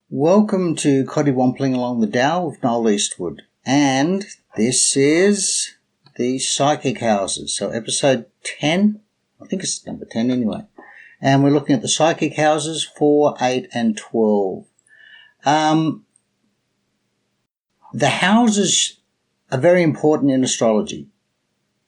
Welcome to Coddiwompling Along The Tao with Noel Eastwood, and this is the Psychic Houses. So episode 10, I think it's number 10 anyway, and we're looking at the Psychic Houses 4, 8 and 12. The houses are very important in astrology,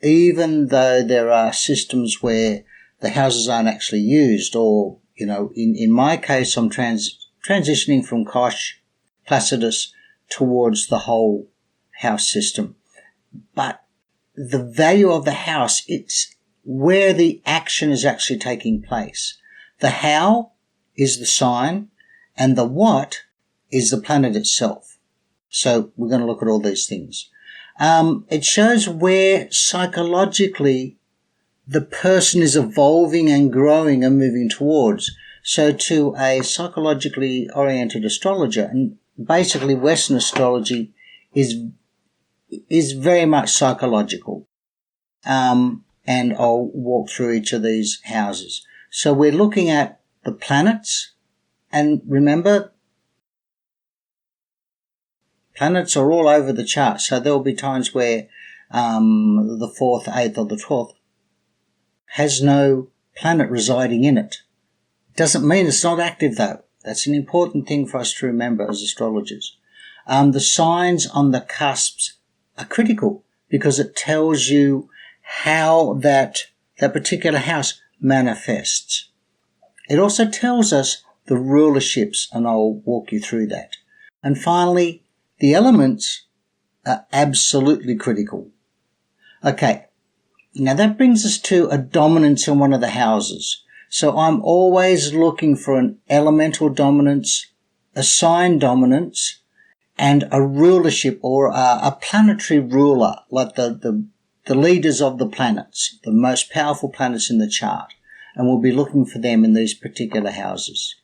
even though there are systems where the houses aren't actually used, or, in my case, I'm transitioning from Koch, Placidus towards the whole house system. But the value of the house, it's where the action is actually taking place. The how is the sign, and the what is the planet itself. So we're going to look at all these things. It shows where psychologically the person is evolving and growing and moving towards. So to a psychologically oriented astrologer, and basically Western astrology is very much psychological. And I'll walk through each of these houses. So we're looking at the planets, and remember, planets are all over the chart. So there will be times where the 4th, 8th or the 12th has no planet residing in it. Doesn't mean it's not active though. That's an important thing for us to remember as astrologers. The signs on the cusps are critical because it tells you how that particular house manifests. It also tells us the rulerships, and I'll walk you through that. And finally, the elements are absolutely critical. Okay, now that brings us to a dominance in one of the houses. So I'm always looking for an elemental dominance, a sign dominance, and a rulership or a planetary ruler, like the leaders of the planets, the most powerful planets in the chart. And we'll be looking for them in these particular houses.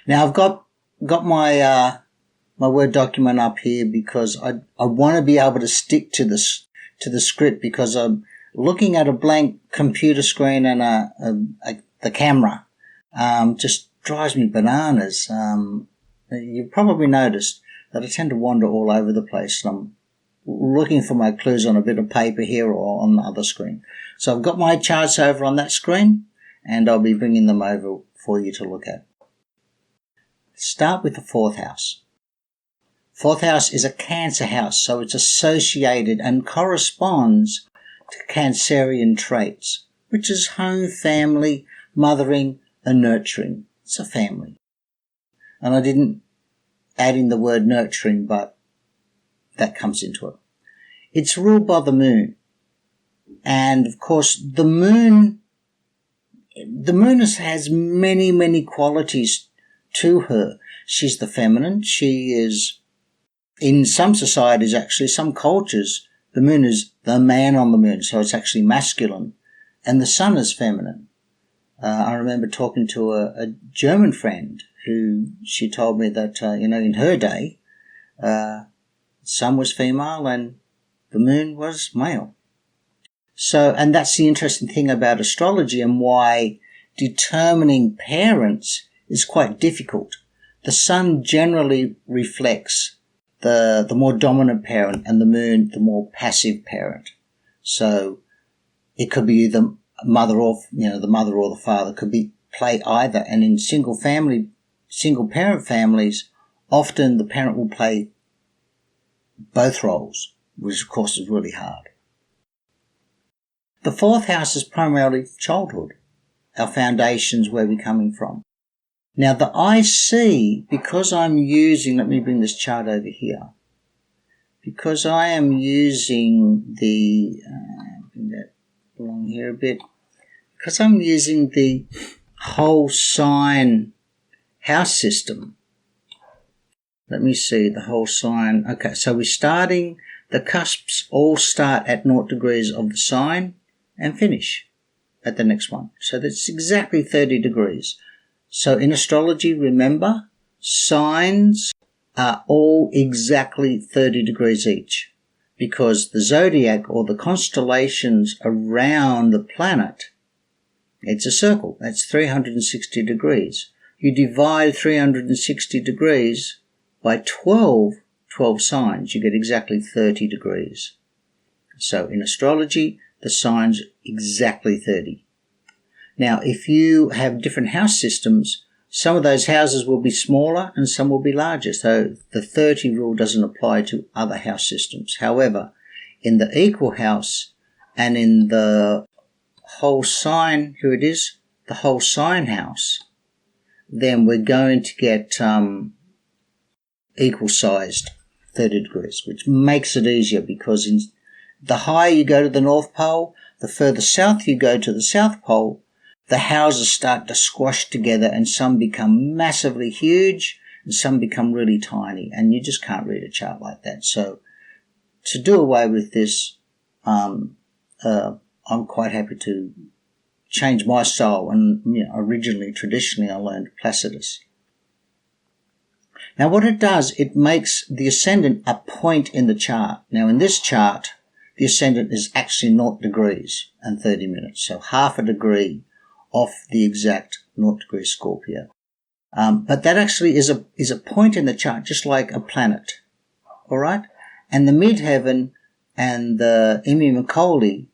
Now I've got my Word document up here because I want to be able to stick to the script, because I'm looking at a blank computer screen and the camera just drives me bananas. You've probably noticed that I tend to wander all over the place. I'm looking for my clues on a bit of paper here or on the other screen. So I've got my charts over on that screen, and I'll be bringing them over for you to look at. Start with the 4th house. 4th house is a Cancer house, so it's associated and corresponds to Cancerian traits, which is home, family, mothering, and nurturing. It's a family. And I didn't add in the word nurturing, but that comes into it. It's ruled by the moon. And of course, the moon has many, many qualities to her. She's the feminine. She is, in some societies actually, some cultures, the moon is the man on the moon, so it's actually masculine, and the sun is feminine. I remember talking to a German friend who she told me that, in her day, sun was female and the moon was male. So, and that's the interesting thing about astrology and why determining parents is quite difficult. The sun generally reflects the more dominant parent, and the moon the more passive parent. So it could be either mother or the mother or the father, could be play either. And in single parent families, often the parent will play both roles, which of course is really hard. The 4th house is primarily childhood, our foundations, where we're coming from. Now the IC, because I'm using, let me bring this chart over here, because I am using bring that along here a bit, because I'm using the whole sign house system. Let me see, the whole sign. Okay, so we're starting, the cusps all start at 0 degrees of the sign and finish at the next one. So that's exactly 30 degrees. So in astrology, remember, signs are all exactly 30 degrees each, because the zodiac or the constellations around the planet, it's a circle. That's 360 degrees. you divide 360 degrees by 12 signs, you get exactly 30 degrees. So in astrology, the signs exactly 30. Now, if you have different house systems, some of those houses will be smaller and some will be larger. So the 30 rule doesn't apply to other house systems. However, in the equal house and in the whole sign, here it is, the whole sign house, then we're going to get equal sized 30 degrees, which makes it easier because the higher you go to the North Pole, the further south you go to the South Pole, the houses start to squash together and some become massively huge and some become really tiny, and you just can't read a chart like that. So to do away with this, I'm quite happy to change my style. And traditionally I learned Placidus. Now what it does, it makes the ascendant a point in the chart. Now in this chart, the ascendant is actually 0 degrees and 30 minutes, so half a degree off the exact 0 degree Scorpio. But that actually is a point in the chart, just like a planet. All right? And the midheaven and the Imimacoli,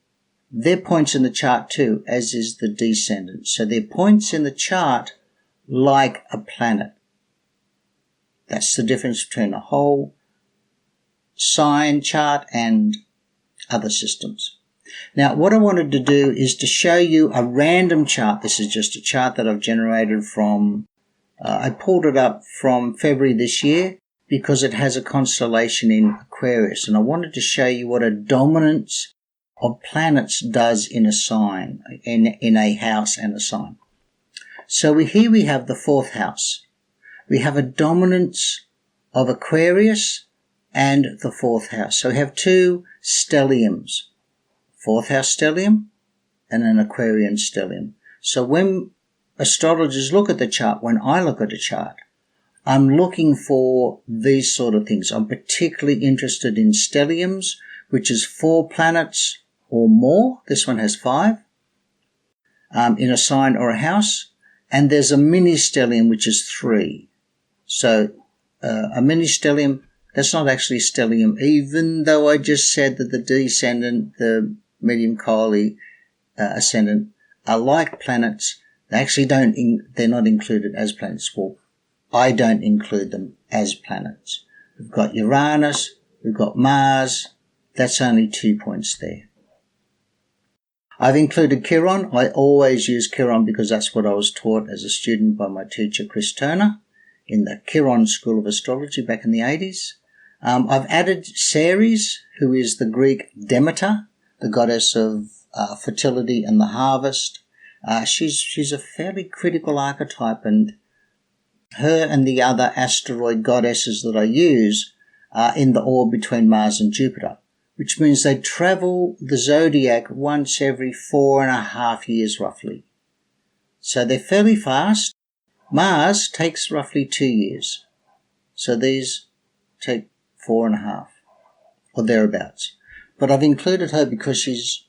they're points in the chart too, as is the descendant. So they're points in the chart like a planet. That's the difference between a whole sign chart and other systems. Now, what I wanted to do is to show you a random chart. This is just a chart that I've generated from, I pulled it up from February this year because it has a constellation in Aquarius. And I wanted to show you what a dominance of planets does in a sign, in a house and a sign. So here we have the 4th house. We have a dominance of Aquarius and the 4th house. So we have two stelliums, 4th house stellium and an Aquarian stellium. So when astrologers look at the chart, when I look at a chart, I'm looking for these sort of things. I'm particularly interested in stelliums, which is 4 planets or more. This one has 5 in a sign or a house. And there's a mini stellium, which is 3. So a mini stellium, that's not actually stellium, even though I just said that the descendant, the medium Colli ascendant, are like planets. They actually they're not included as planets. Well, I don't include them as planets. We've got Uranus, we've got Mars. That's only 2 points there. I've included Chiron. I always use Chiron because that's what I was taught as a student by my teacher, Chris Turner, in the Chiron School of Astrology back in the 80s. I've added Ceres, who is the Greek Demeter, the goddess of fertility and the harvest. She's a fairly critical archetype, and her and the other asteroid goddesses that I use are in the orb between Mars and Jupiter, which means they travel the zodiac once every 4.5 years roughly. So they're fairly fast. Mars takes roughly 2 years. So these take 4.5 or thereabouts. But I've included her because she's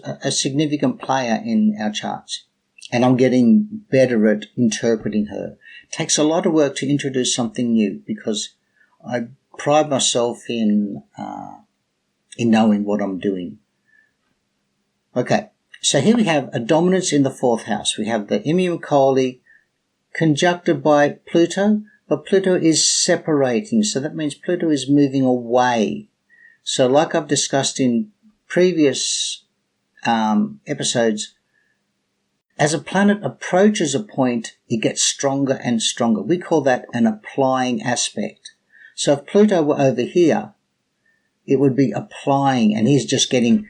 a significant player in our charts. And I'm getting better at interpreting her. It takes a lot of work to introduce something new because I pride myself in knowing what I'm doing. Okay, so here we have a dominance in the 4th house. We have the Immium Colli conjuncted by Pluto, but Pluto is separating. So that means Pluto is moving away. So like I've discussed in previous episodes, as a planet approaches a point, it gets stronger and stronger. We call that an applying aspect. So if Pluto were over here, it would be applying, and he's just getting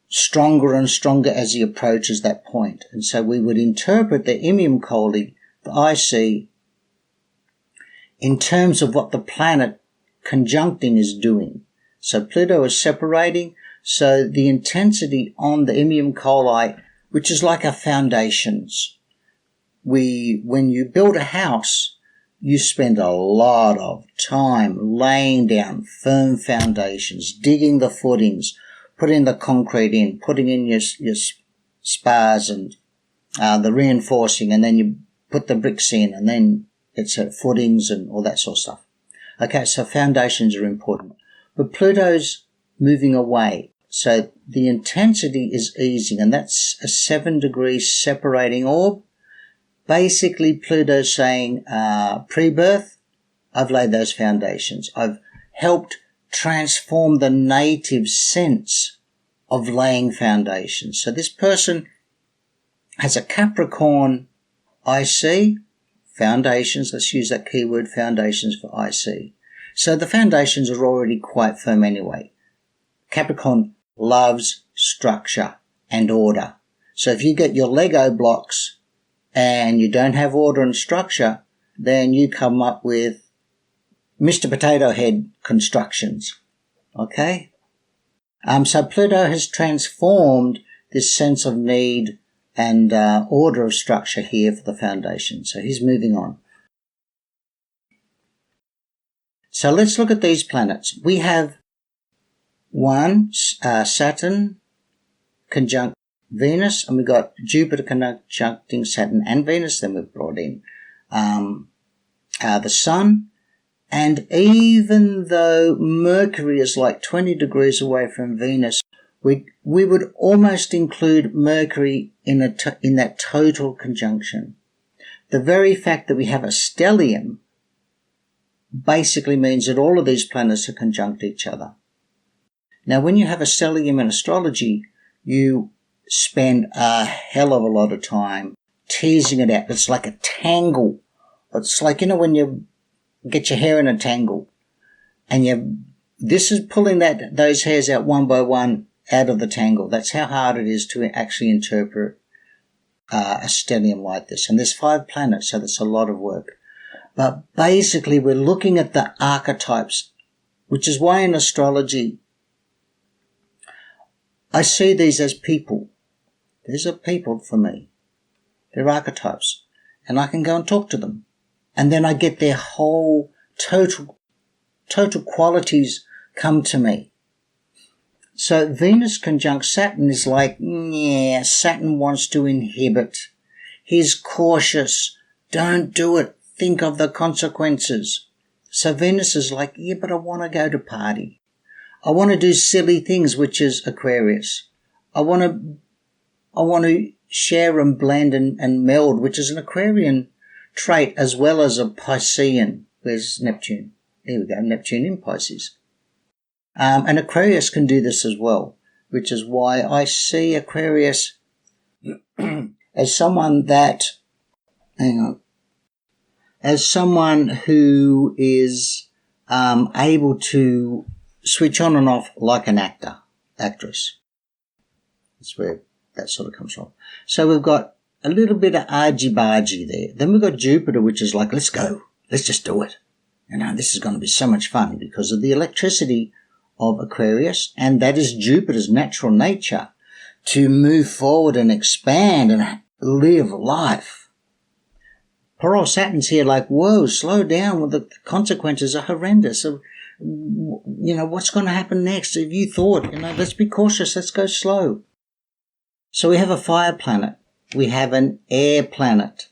stronger and stronger as he approaches that point. And so we would interpret the Immium Colli, the IC, in terms of what the planet conjuncting is doing. So Pluto is separating, so the intensity on the Immium Colli, which is like our foundations. When you build a house, you spend a lot of time laying down firm foundations, digging the footings, putting the concrete in, putting in your spars and the reinforcing, and then you put the bricks in, and then it's footings and all that sort of stuff. Okay, so foundations are important. But Pluto's moving away, so the intensity is easing, and that's a 7-degree separating orb. Basically, Pluto's saying, pre-birth, I've laid those foundations. I've helped transform the native sense of laying foundations. So this person has a Capricorn IC, foundations, let's use that keyword, foundations for IC. So the foundations are already quite firm anyway. Capricorn loves structure and order. So if you get your Lego blocks and you don't have order and structure, then you come up with Mr. Potato Head constructions. Okay? So Pluto has transformed this sense of need and order of structure here for the foundation. So he's moving on. So let's look at these planets. We have one, Saturn conjunct Venus, and we've got Jupiter conjuncting Saturn and Venus. Then we've brought in the Sun. And even though Mercury is like 20 degrees away from Venus, we would almost include Mercury in that total conjunction. The very fact that we have a stellium basically means that all of these planets are conjunct each other. Now, when you have a stellium in astrology, you spend a hell of a lot of time teasing it out. It's like a tangle. It's like, when you get your hair in a tangle, and this is pulling those hairs out one by one out of the tangle. That's how hard it is to actually interpret a stellium like this. And there's 5 planets, so that's a lot of work. But basically, we're looking at the archetypes, which is why in astrology, I see these as people. These are people for me. They're archetypes. And I can go and talk to them. And then I get their whole total qualities come to me. So Venus conjunct Saturn is like, Saturn wants to inhibit. He's cautious. Don't do it. Think of the consequences. So Venus is like, but I want to go to party. I want to do silly things, which is Aquarius. I want to share and blend and meld, which is an Aquarian trait, as well as a Piscean. Where's Neptune? There we go, Neptune in Pisces. And Aquarius can do this as well, which is why I see Aquarius as someone who is able to switch on and off like an actress. That's where that sort of comes from. So we've got a little bit of argy-bargy there. Then we've got Jupiter, which is like, let's go. Let's just do it. This is going to be so much fun because of the electricity of Aquarius, and that is Jupiter's natural nature to move forward and expand and live life. Poor old Saturn's here like, whoa, slow down. Well, the consequences are horrendous. So, what's going to happen next? If you thought, let's be cautious, let's go slow. So we have a fire planet. We have an air planet.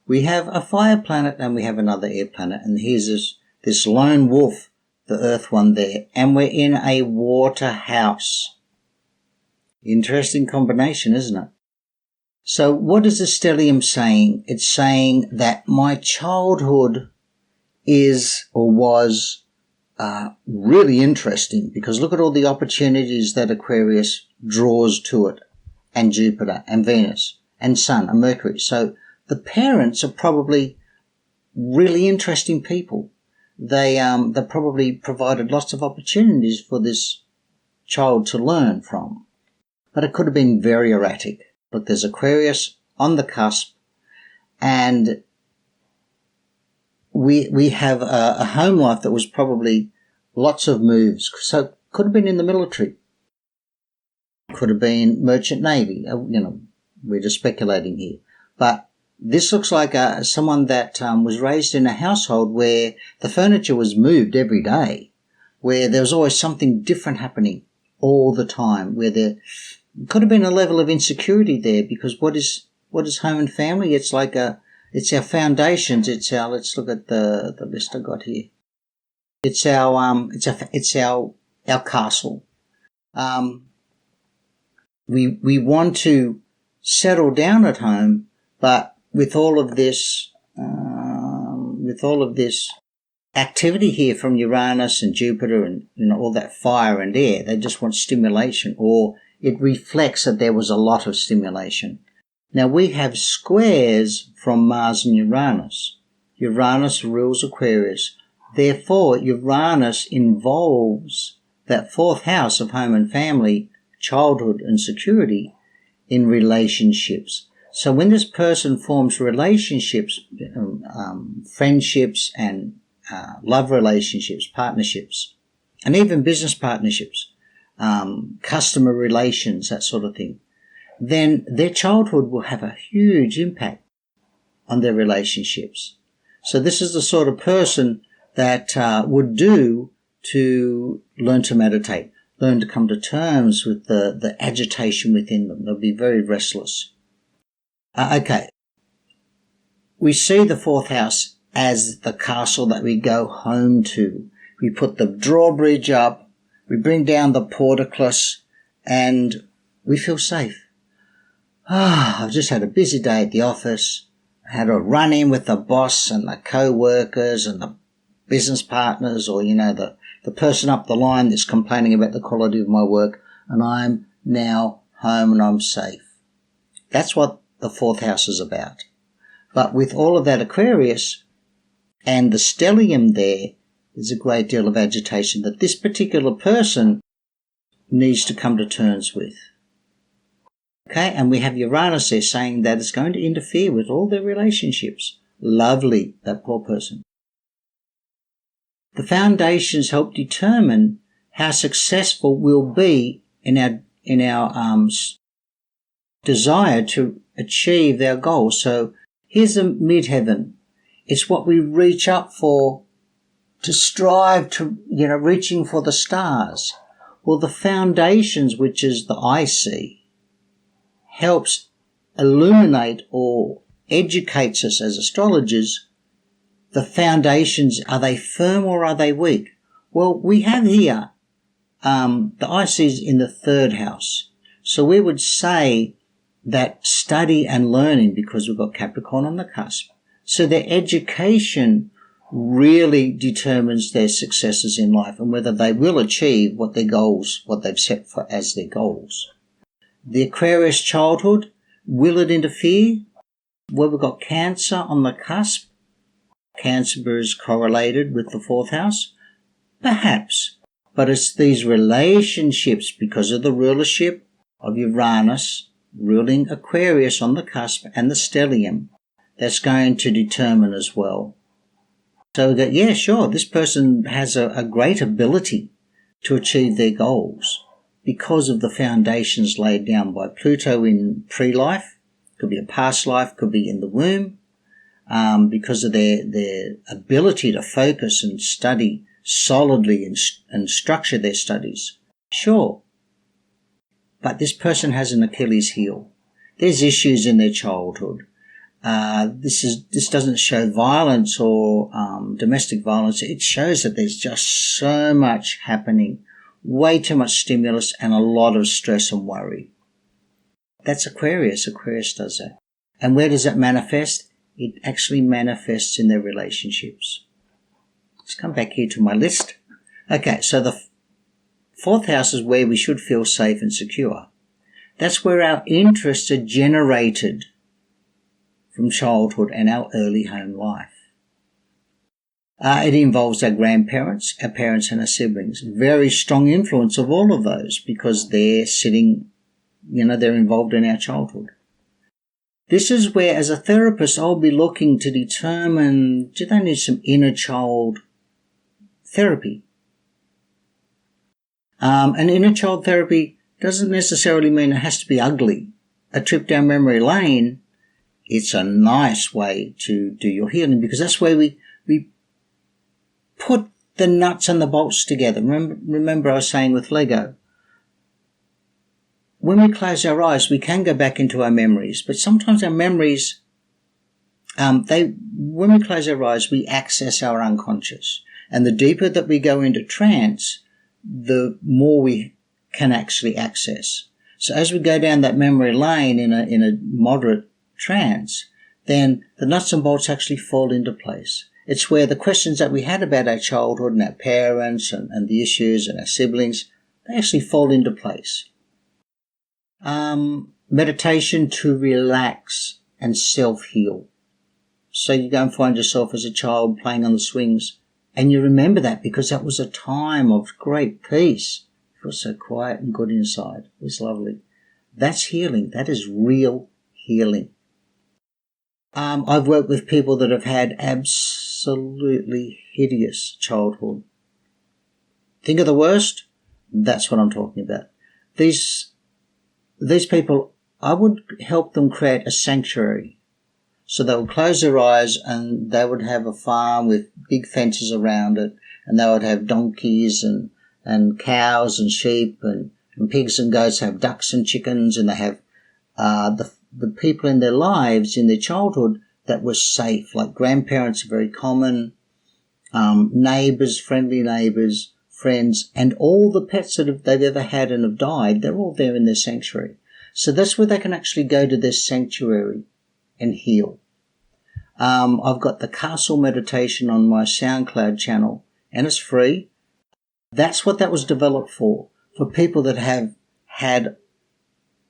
We have a fire planet and we have another air planet. And here's this lone wolf, the Earth one there. And we're in a water house. Interesting combination, isn't it? So what is the stellium saying? It's saying that my childhood is or was really interesting, because look at all the opportunities that Aquarius draws to it, and Jupiter and Venus and Sun and Mercury. So the parents are probably really interesting people. They probably provided lots of opportunities for this child to learn from. But it could have been very erratic. Look, there's Aquarius on the cusp, and we have a home life that was probably lots of moves. So it could have been in the military. Could have been merchant navy. We're just speculating here. But this looks like someone that was raised in a household where the furniture was moved every day, where there was always something different happening all the time, where there could have been a level of insecurity there, because what is home and family? It's like a It's our foundations. It's our, let's look at the list I got here. It's our castle. We want to settle down at home, but with all of this activity here from Uranus and Jupiter and all that fire and air, they just want stimulation, or it reflects that there was a lot of stimulation. Now we have squares from Mars and Uranus. Uranus rules Aquarius. Therefore, Uranus involves that fourth house of home and family, childhood and security in relationships. So when this person forms relationships, friendships and love relationships, partnerships, and even business partnerships, customer relations, that sort of thing, then their childhood will have a huge impact on their relationships. So this is the sort of person that would do to learn to meditate, learn to come to terms with the agitation within them. They'll be very restless. Okay. We see the fourth house as the castle that we go home to. We put the drawbridge up, we bring down the portcullis, and we feel safe. I've just had a busy day at the office. I had a run-in with the boss and the co-workers and the business partners, or, the person up the line that's complaining about the quality of my work, and I'm now home and I'm safe. That's what the fourth house is about. But with all of that Aquarius and the stellium there's a great deal of agitation that this particular person needs to come to terms with. Okay, and we have Uranus there saying that it's going to interfere with all their relationships. Lovely, that poor person. The foundations help determine how successful we'll be in our desire to achieve our goals. So here's the midheaven. It's what we reach up for, to strive to, reaching for the stars. Well, the foundations, which is the IC, helps illuminate or educates us as astrologers. The foundations, are they firm or are they weak? Well, we have here the IC is in the third house. So we would say that study and learning, because we've got Capricorn on the cusp. So their education really determines their successes in life and whether they will achieve what they've set for as their goals. The Aquarius childhood, will it interfere? Well, we've got Cancer on the cusp. Cancer is correlated with the fourth house. Perhaps. But it's these relationships, because of the rulership of Uranus ruling Aquarius on the cusp and the stellium, that's going to determine as well. So that, yeah, sure, this person has a great ability to achieve their goals because of the foundations laid down by Pluto in pre-life. Could be a past life, could be in the womb, because of their ability to focus and study solidly and structure their studies. Sure. But this person has an Achilles heel. There's issues in their childhood. This doesn't show violence or domestic violence. It shows that there's just so much happening, way too much stimulus and a lot of stress and worry. That's Aquarius. Aquarius does that. And where does that manifest? It actually manifests in their relationships. Let's come back here to my list. Okay, so the fourth house is where we should feel safe and secure. That's where our interests are generated from childhood and our early home life. It involves our grandparents, our parents and our siblings. Very strong influence of all of those because they're they're involved in our childhood. This is where, as a therapist, I'll be looking to determine, do they need some inner child therapy? And inner child therapy doesn't necessarily mean it has to be ugly. A trip down memory lane, it's a nice way to do your healing because that's where we put the nuts and the bolts together. Remember I was saying with Lego, when we close our eyes, we can go back into our memories, but sometimes our memories when we close our eyes, we access our unconscious. And the deeper that we go into trance, the more we can actually access. So as we go down that memory lane in a moderate trance, then the nuts and bolts actually fall into place. It's where the questions that we had about our childhood and our parents and the issues and our siblings, they actually fall into place. Meditation to relax and self-heal. So you go and find yourself as a child playing on the swings, and you remember that because that was a time of great peace. It was so quiet and good inside. It was lovely. That's healing. That is real healing. I've worked with people that have had absolutely hideous childhood. Think of the worst? That's what I'm talking about. These people, I would help them create a sanctuary. So they would close their eyes and they would have a farm with big fences around it, and they would have donkeys and cows and sheep and pigs and goats, have ducks and chickens, and they have the people in their lives, in their childhood, that were safe, like grandparents are very common, neighbours, friendly neighbours, friends, and all the pets that they've ever had and have died, they're all there in their sanctuary. So that's where they can actually go to their sanctuary and heal. I've got the Castle Meditation on my SoundCloud channel, and it's free. That's what that was developed for people that have had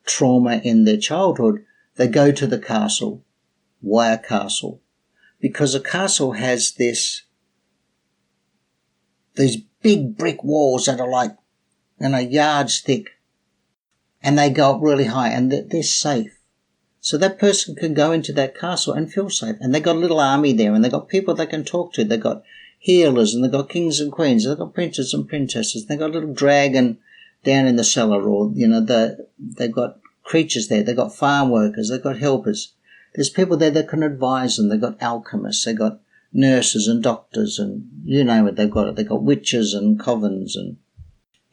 trauma in their childhood. They go to the castle. Why a castle? Because a castle has these big brick walls that are like, yards thick, and they go up really high, and they're safe. So that person can go into that castle and feel safe. And they got a little army there, and they got people they can talk to. They got healers, and they got kings and queens. They got princes and princesses. They got a little dragon down in the cellar, or they've got creatures there. They got farm workers. They got helpers. There's people there that can advise them. They got alchemists. They got nurses and doctors, and you name it. They've got it. They got witches and covens, and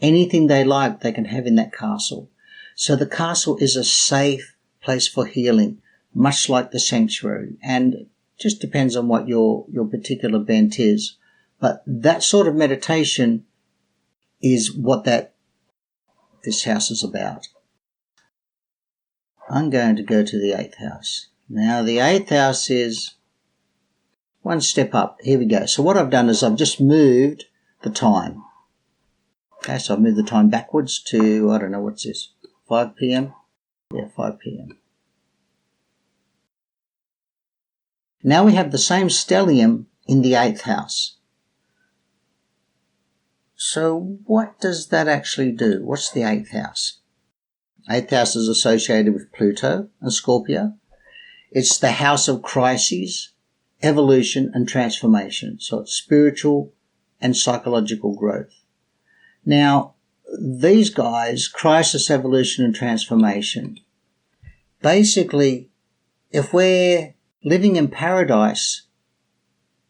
anything they like, they can have in that castle. So the castle is a safe place for healing, much like the sanctuary, and it just depends on what your particular bent is. But that sort of meditation is what this house is about. I'm going to go to the 8th house. Now the 8th house is one step up. Here we go. So what I've done is I've just moved the time. Okay, so I've moved the time backwards to, I don't know, what's this, 5 p.m.? Yeah, 5 p.m. Now we have the same stellium in the 8th house. So what does that actually do? What's the 8th house? 8th house is associated with Pluto and Scorpio. It's the house of crises, evolution and transformation. So it's spiritual and psychological growth. Now, these guys, crisis, evolution and transformation, basically, if we're living in paradise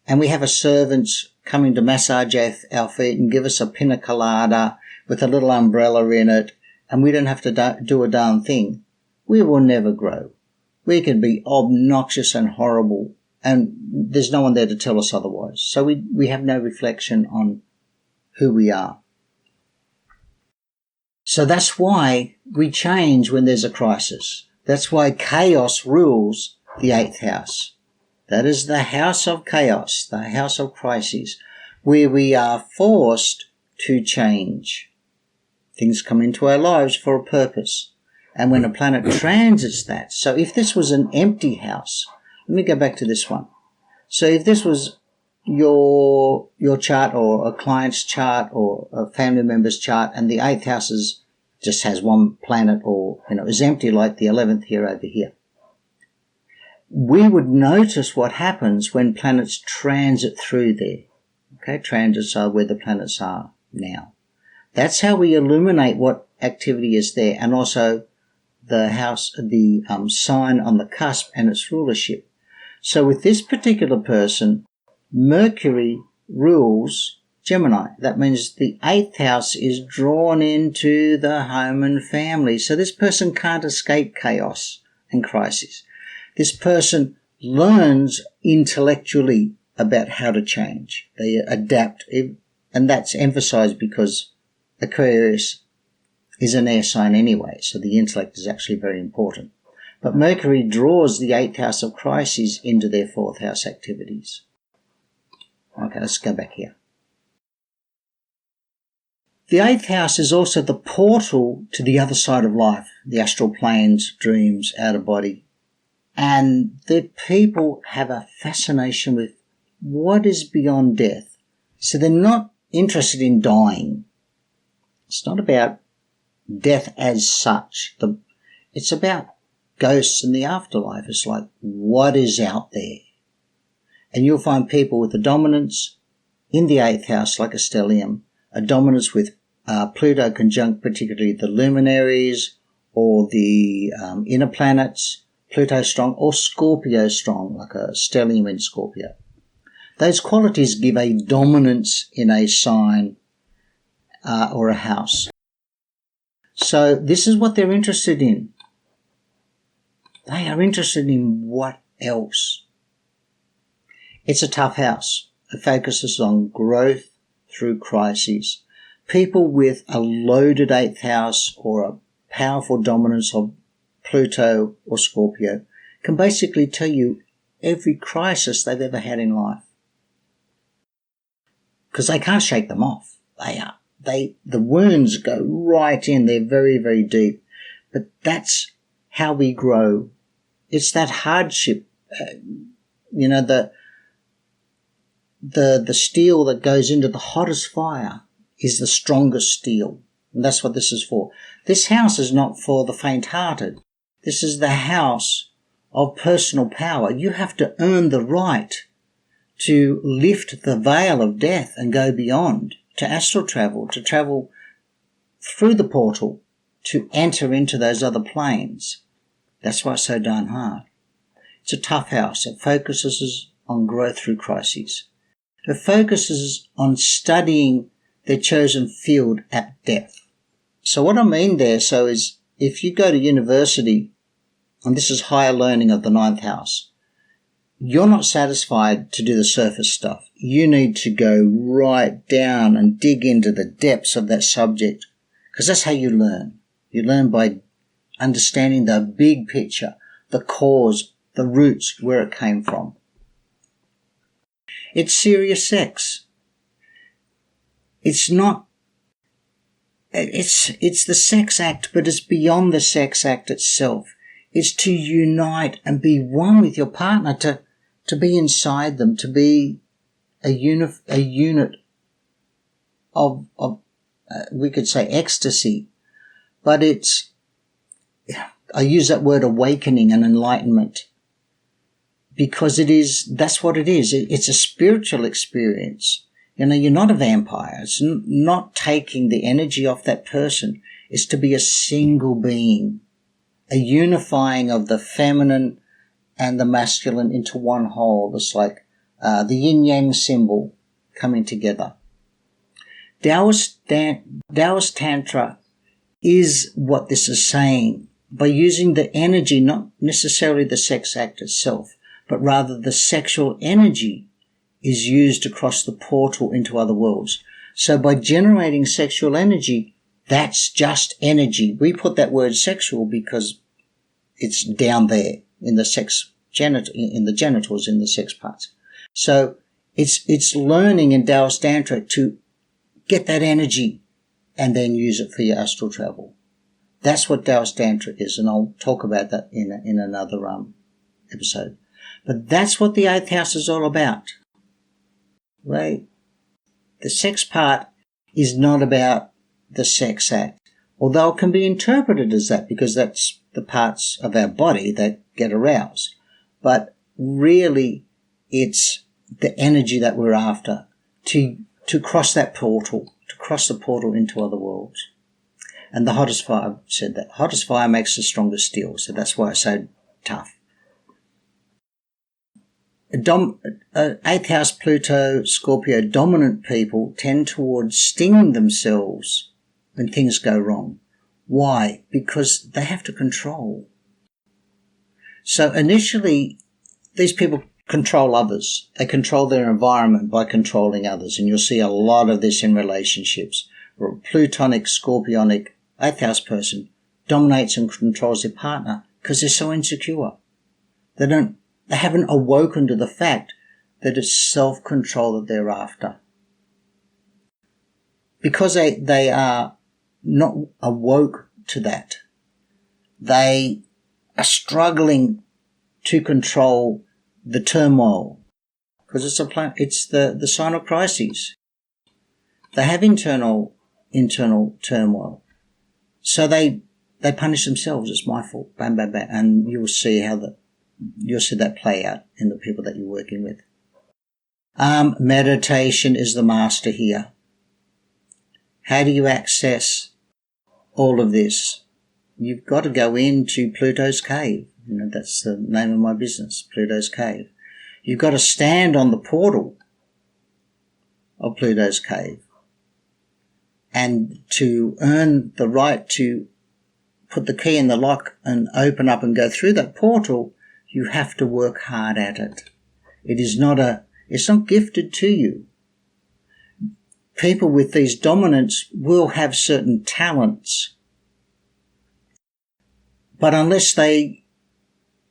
and we have a servant coming to massage our feet and give us a pina colada with a little umbrella in it, and we don't have to do a darn thing, we will never grow. We can be obnoxious and horrible, and there's no one there to tell us otherwise. So we have no reflection on who we are. So that's why we change when there's a crisis. That's why chaos rules the 8th house. That is the house of chaos, the house of crises, where we are forced to change. Things come into our lives for a purpose. And when a planet transits that, so if this was an empty house, let me go back to this one. So if this was your chart or a client's chart or a family member's chart, and the 8th house just has one planet or is empty, like the 11th here over here, we would notice what happens when planets transit through there. Okay, transits are where the planets are now. That's how we illuminate what activity is there, and also the house, the sign on the cusp and its rulership. So with this particular person, Mercury rules Gemini. That means the 8th house is drawn into the home and family. So this person can't escape chaos and crisis. This person learns intellectually about how to change. They adapt, and that's emphasized because Aquarius is an air sign anyway, so the intellect is actually very important. But Mercury draws the 8th house of crises into their 4th house activities. Okay, let's go back here. The 8th house is also the portal to the other side of life, the astral planes, dreams, outer body. And the people have a fascination with what is beyond death. So they're not interested in dying. It's not about death as such. It's about ghosts and the afterlife. It's like, what is out there? And you'll find people with a dominance in the 8th house, like a stellium, a dominance with Pluto conjunct, particularly the luminaries or the inner planets, Pluto strong, or Scorpio strong, like a stellium in Scorpio. Those qualities give a dominance in a sign or a house. So this is what they're interested in. They are interested in what else. It's a tough house. It focuses on growth through crises. People with a loaded 8th house or a powerful dominance of Pluto or Scorpio can basically tell you every crisis they've ever had in life. Because they can't shake them off. The wounds go right in. They're very, very deep. But that's how we grow. It's that hardship. The steel that goes into the hottest fire is the strongest steel. And that's what this is for. This house is not for the faint-hearted. This is the house of personal power. You have to earn the right to lift the veil of death and go beyond, to astral travel, to travel through the portal, to enter into those other planes. That's why it's so darn hard. It's a tough house. It focuses on growth through crises. It focuses on studying their chosen field at depth. So what I mean there, is if you go to university, and this is higher learning of the 9th house, you're not satisfied to do the surface stuff. You need to go right down and dig into the depths of that subject, because that's how you learn. You learn by understanding the big picture, the cause, the roots, where it came from. It's serious sex. It's not, it's the sex act, but it's beyond the sex act itself. It's to unite and be one with your partner, to be inside them, to be a unit of we could say ecstasy, but I use that word awakening and enlightenment because that's what it is. It's a spiritual experience. You're not a vampire. It's not taking the energy off that person. It's to be a single being, a unifying of the feminine and the masculine into one whole. It's like the yin-yang symbol coming together. Taoist Tantra is what this is saying by using the energy, not necessarily the sex act itself, but rather the sexual energy is used across the portal into other worlds. So by generating sexual energy, that's just energy. We put that word sexual because it's down there in the in the genitals, in the sex parts. So it's learning in Taoist Tantra to get that energy and then use it for your astral travel. That's what Taoist Tantra is, and I'll talk about that in another episode. But that's what the 8th house is all about. Right? The sex part is not about the sex act, although it can be interpreted as that because that's the parts of our body that get aroused. But really, it's the energy that we're after to cross that portal, to cross the portal into other worlds. And the hottest fire said that. Hottest fire makes the strongest steel, so that's why it's so tough. 8th house Pluto, Scorpio dominant people tend towards stinging themselves when things go wrong. Why? Because they have to control. So initially, these people control others. They control their environment by controlling others. And you'll see a lot of this in relationships. Where a Plutonic, Scorpionic, 8th house person dominates and controls their partner because they're so insecure. They haven't awoken to the fact that it's self-control that they're after. Because they are not awoke to that, they are struggling to control the turmoil, because it's the sign of crises. They have internal turmoil, so they punish themselves. It's my fault, bam, bam, bam, and you'll see that play out in the people that you're working with. Meditation is the master here. How do you access all of this? You've got to go into Pluto's cave. That's the name of my business, Pluto's cave. You've got to stand on the portal of Pluto's cave. And to earn the right to put the key in the lock and open up and go through that portal, you have to work hard at it. It's not gifted to you. People with these dominants will have certain talents, but unless they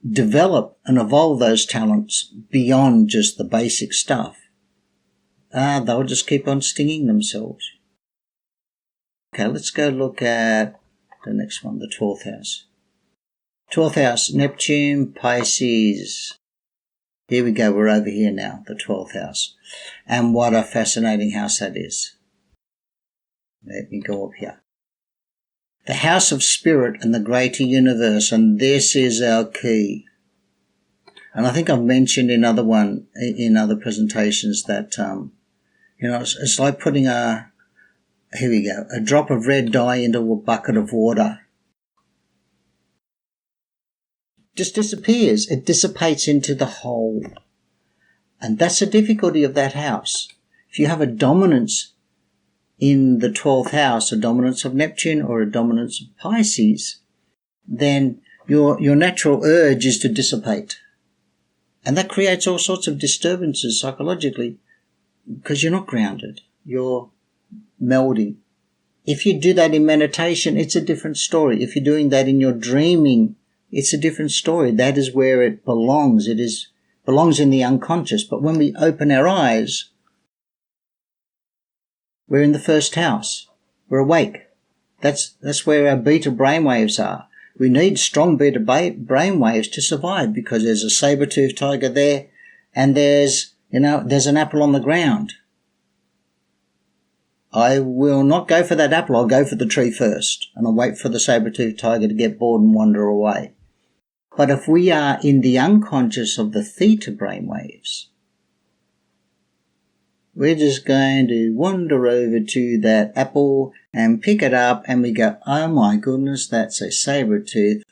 develop and evolve those talents beyond just the basic stuff, they'll just keep on stinging themselves. Okay, let's go look at the next one, the 12th house. 12th house, Neptune, Pisces. Here we go, we're over here now, the 12th house. And what a fascinating house that is. Let me go up here. The house of spirit and the greater universe, and this is our key. And I think I've mentioned in other presentations that, it's like putting a drop of red dye into a bucket of water. Just disappears. It dissipates into the whole. And that's the difficulty of that house. If you have a dominance in the 12th house, a dominance of Neptune or a dominance of Pisces, then your natural urge is to dissipate. And that creates all sorts of disturbances psychologically because you're not grounded. You're melding. If you do that in meditation, it's a different story. If you're doing that in your dreaming, it's a different story. That is where it belongs. It belongs in the unconscious. But when we open our eyes, we're in the first house. We're awake. That's where our beta brainwaves are. We need strong beta brainwaves to survive because there's a saber-toothed tiger there and there's an apple on the ground. I will not go for that apple. I'll go for the tree first and I'll wait for the saber-toothed tiger to get bored and wander away. But if we are in the unconscious of the theta brainwaves, we're just going to wander over to that apple and pick it up and we go, oh my goodness, that's a saber-tooth.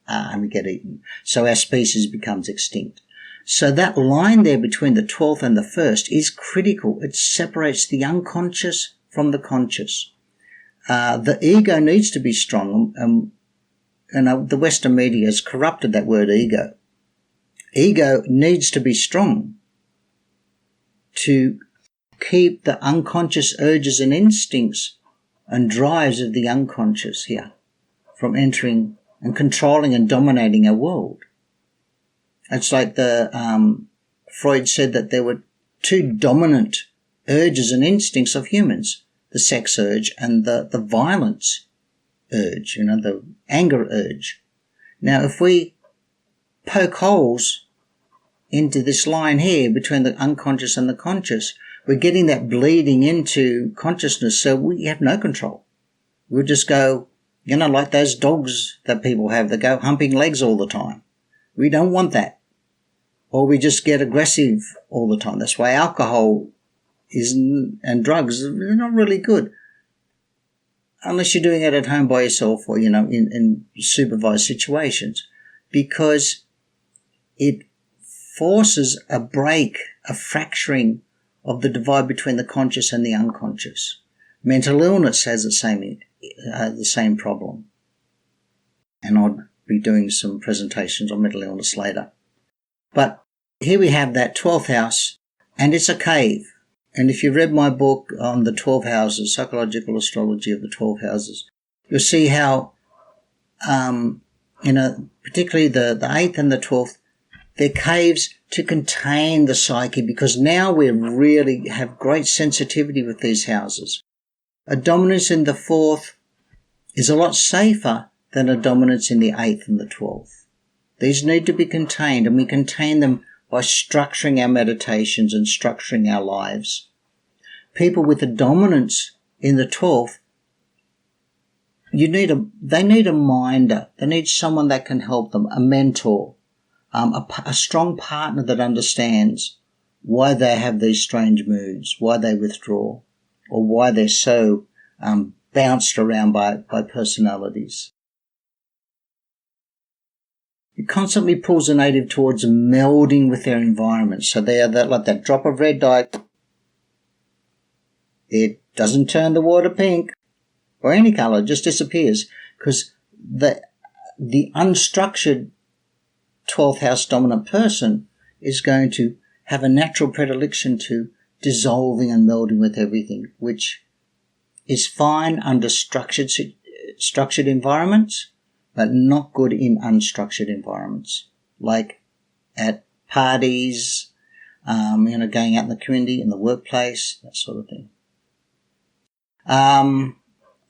And we get eaten. So our species becomes extinct. So that line there between the 12th and the 1st is critical. It separates the unconscious from the conscious. The ego needs to be strong. The Western media has corrupted that word ego. Ego needs to be strong to keep the unconscious urges and instincts and drives of the unconscious here from entering and controlling and dominating our world. It's like Freud said that there were two dominant urges and instincts of humans, the sex urge and the violence urge, the anger urge. Now, if we poke holes into this line here between the unconscious and the conscious, we're getting that bleeding into consciousness, so we have no control. We'll just go, like those dogs that people have that go humping legs all the time. We don't want that. Or we just get aggressive all the time. That's why alcohol and drugs are not really good. Unless you're doing it at home by yourself or, in supervised situations. Because it forces a break, a fracturing of the divide between the conscious and the unconscious. Mental illness has the same problem. And I'll be doing some presentations on mental illness later. But here we have that 12th house, and it's a cave. And if you read my book on the 12 houses, Psychological Astrology of the 12 Houses, you'll see how, particularly the 8th and the 12th, they're caves to contain the psyche, because now we really have great sensitivity with these houses. A dominance in the 4th is a lot safer than a dominance in the 8th and the 12th. These need to be contained, and we contain them by structuring our meditations and structuring our lives. People with a dominance in the 12th, they need a minder. They need someone that can help them, a mentor, a strong partner that understands why they have these strange moods, why they withdraw, or why they're so bounced around by personalities. It constantly pulls a native towards melding with their environment. So they are like that drop of red dye. It doesn't turn the water pink or any color, it just disappears, because the unstructured 12th house dominant person is going to have a natural predilection to dissolving and melding with everything, which is fine under structured environments, but not good in unstructured environments, like at parties, going out in the community, in the workplace, that sort of thing.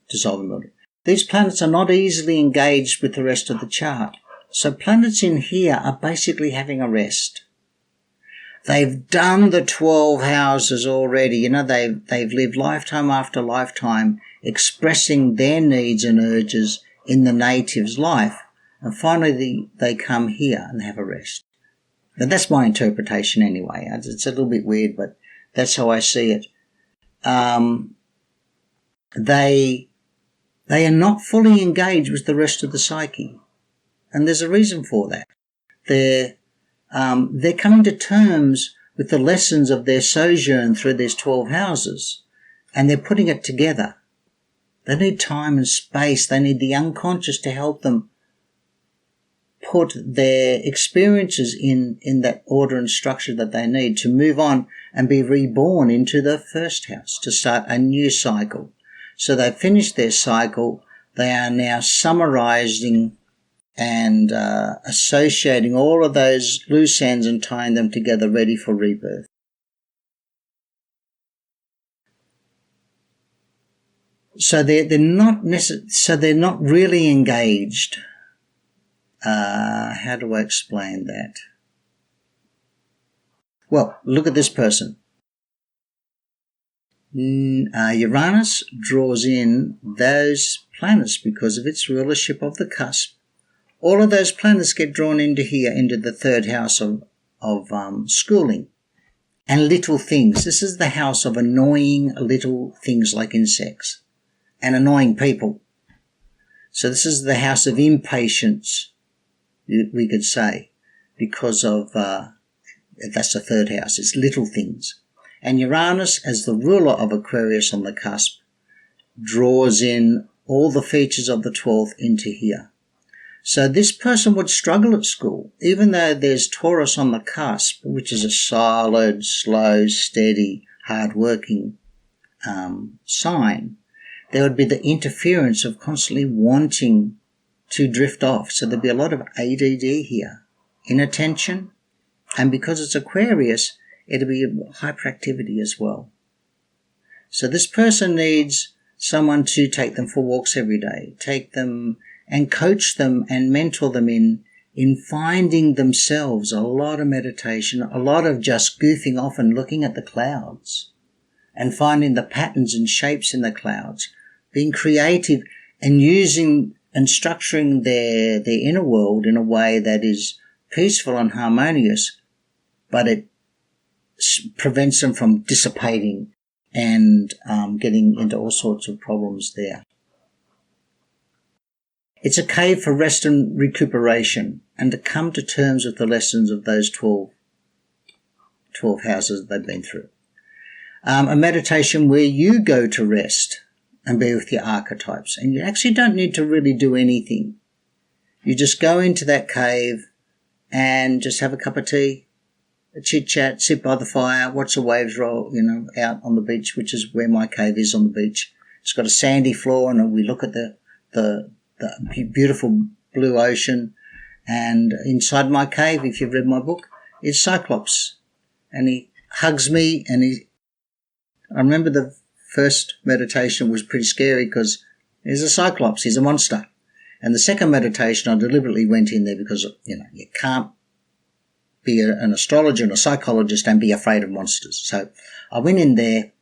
Dissolving melding. These planets are not easily engaged with the rest of the chart. So planets in here are basically having a rest. They've done the 12 houses already. They've lived lifetime after lifetime expressing their needs and urges in the native's life. And finally they come here and have a rest. Now that's my interpretation anyway. It's a little bit weird, but that's how I see it. They are not fully engaged with the rest of the psyche. And there's a reason for that. They're coming to terms with the lessons of their sojourn through these 12 houses, and they're putting it together. They need time and space. They need the unconscious to help them put their experiences in that order and structure that they need to move on and be reborn into the first house, to start a new cycle. So they've finished their cycle. They are now summarizing and associating all of those loose ends and tying them together, ready for rebirth. So they're not really engaged. How do I explain that? Well, look at this person. Uranus draws in those planets because of its rulership of the cusp. All of those planets get drawn into here, into the third house of schooling and little things. This is the house of annoying little things like insects and annoying people. So this is the house of impatience, we could say, because of that's the third house. It's little things. And Uranus, as the ruler of Aquarius on the cusp, draws in all the features of the 12th into here. So this person would struggle at school, even though there's Taurus on the cusp, which is a solid, slow, steady, hard-working sign. There would be the interference of constantly wanting to drift off. So there'd be a lot of ADD here, inattention, and because it's Aquarius, it'll be hyperactivity as well. So this person needs someone to take them for walks every day, take them and coach them and mentor them in finding themselves. A lot of meditation, a lot of just goofing off and looking at the clouds and finding the patterns and shapes in the clouds, being creative and using and structuring their inner world in a way that is peaceful and harmonious, but it prevents them from dissipating and getting into all sorts of problems there. It's a cave for rest and recuperation and to come to terms with the lessons of those 12 houses they've been through. A meditation where you go to rest and be with your archetypes, and you actually don't need to really do anything. You just go into that cave and just have a cup of tea, a chit-chat, sit by the fire, watch the waves roll, out on the beach, which is where my cave is, on the beach. It's got a sandy floor, and we look at the beautiful blue ocean. And inside my cave, if you've read my book, is Cyclops. And he hugs me, and I remember the first meditation was pretty scary because he's a Cyclops, he's a monster. And the second meditation, I deliberately went in there because, you can't be an astrologer and a psychologist and be afraid of monsters. So I went in there,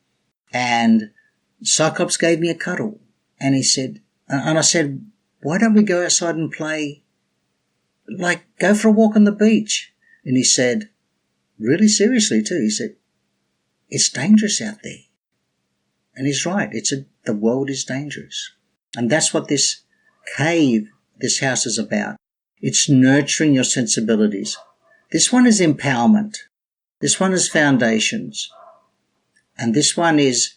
and Cyclops gave me a cuddle. And he said, and I said, why don't we go outside and play, like go for a walk on the beach? And he said, really seriously too, he said, it's dangerous out there. And he's right, the world is dangerous. And that's what this cave, this house is about. It's nurturing your sensibilities. This one is empowerment. This one is foundations. And this one is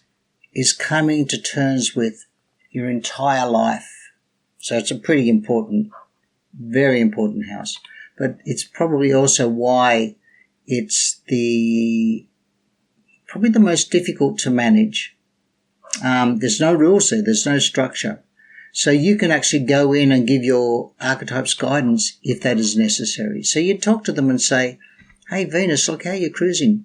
coming to terms with your entire life. So it's a pretty important, very important house. But it's probably also why it's probably the most difficult to manage. There's no rules there. There's no structure. So you can actually go in and give your archetypes guidance if that is necessary. So you talk to them and say, hey, Venus, look how you're cruising.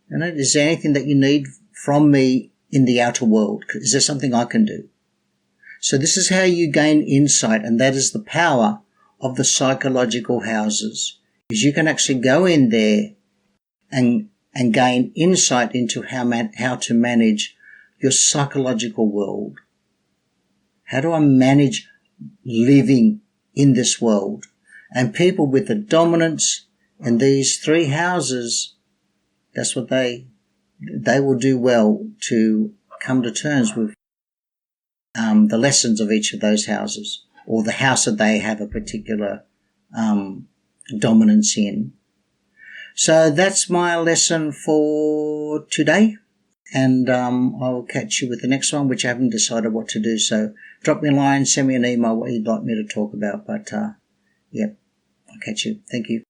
Is there anything that you need from me in the outer world? Is there something I can do? So this is how you gain insight, and that is the power of the psychological houses, is you can actually go in there and gain insight into how to manage your psychological world. How do I manage living in this world? And people with the dominance in these three houses, that's what they will do well to come to terms with the lessons of each of those houses, or the house that they have a particular dominance in. So that's my lesson for today. And I'll catch you with the next one, which I haven't decided what to do. So drop me a line, send me an email what you'd like me to talk about. But, I'll catch you. Thank you.